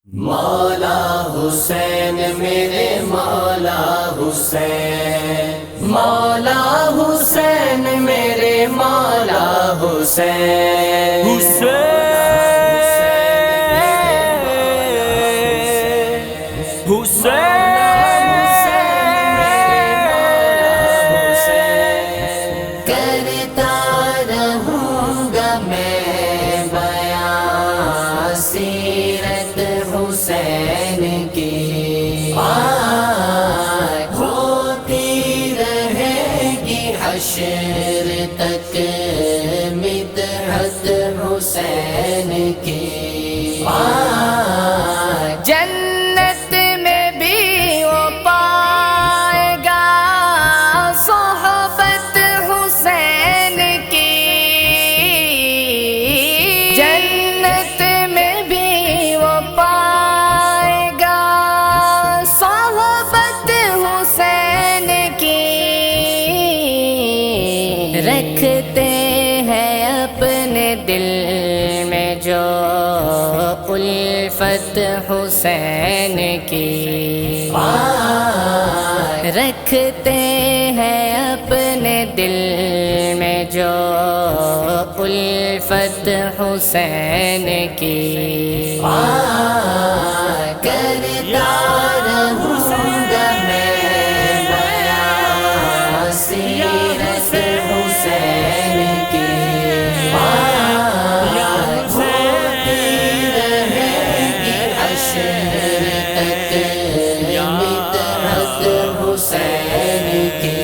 مولا حسین میرے مولا حسین، مولا حسین میرے مولا حسین، کرتا رہوں گا میں بیان سیرت حسین کی، ہوتی رہے گی حشر تک مدحت حسین کی، جنت میں بھی وہ پائے گا صحبت حسین کی، جنت میں بھی وہ پائے گا صحبت حسین کی، رکھتے ہیں اپنے دل میں جو الفت حسین کی، رکھتے ہیں اپنے دل میں جو الفت حسین کی، کرتا رہوں گا میں بیان سیرت حسین کی، حسین کی،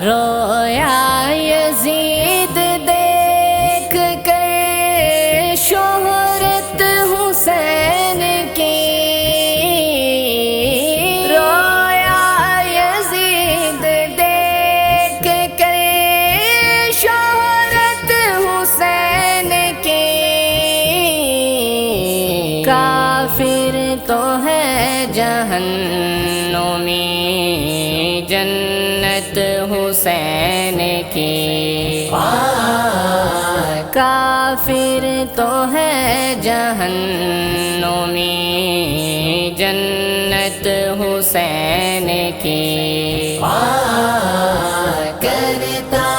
رویا یزید دیکھ کر شہرت حسین کی، رویا یزید دیکھ کر شہرت حسین کی، کافر تو ہے جہنمی جنت حسین کی، کافر تو ہے جہنمی جنت حسین کی، کرتا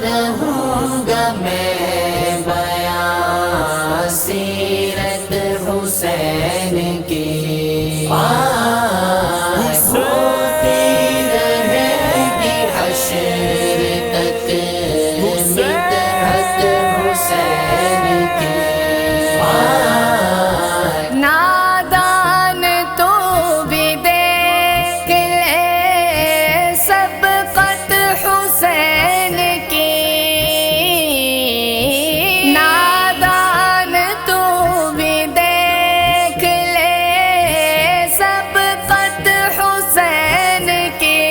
رہوں گا میں بیان سیرت حسین کی، ہوتی رہے گی حشر تک مدحت حسین کی، نادان تو بھی دیکھ لے سبقت حسین کی، نادان تو بھی دیکھ لے سبقت حسین کی،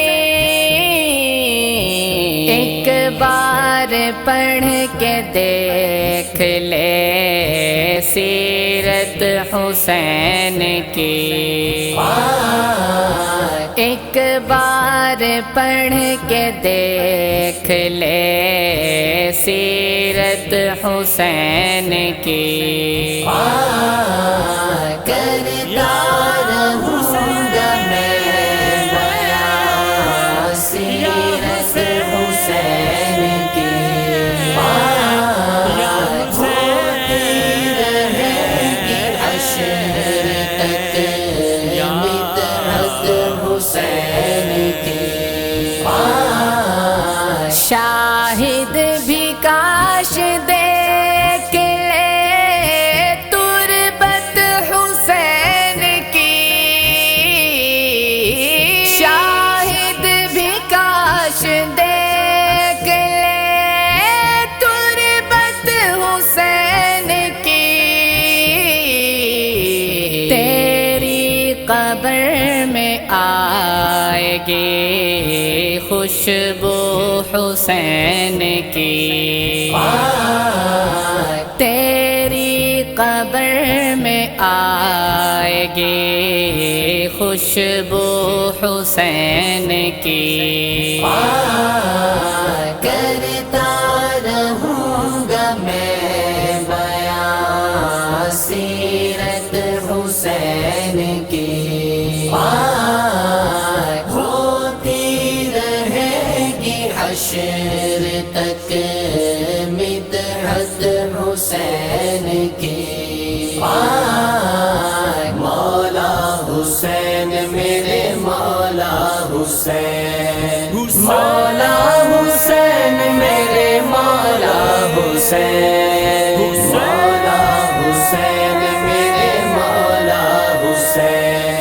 ایک بار پڑھ کے دیکھ لے سیرت حسین کی، ایک بار پڑھ کے دیکھ لے سیرت حسین کی، کرتا رہوں گا میں بیان سیرت حسین کی، ہوتی رہے گی حشر تک مدحت حسین کی، شاہد بھی کاش دیکھ لے تربت حسین کی، شاہد بھی کاش دیکھ لے تربت حسین کی، تیری قبر میں آئے گی خوشبو حسین کی، تیری قبر میں آئے گی خوشبو حسین کی، کرتا رہوں گا میں بیان سیرت حسین کی پاک ہوتی رہے گی حشر تک مدحت حسین کی پاک مولا حسین میرے مولا حسین مولا حسین میرے مولا حسین مولا حسین میرے مولا حسین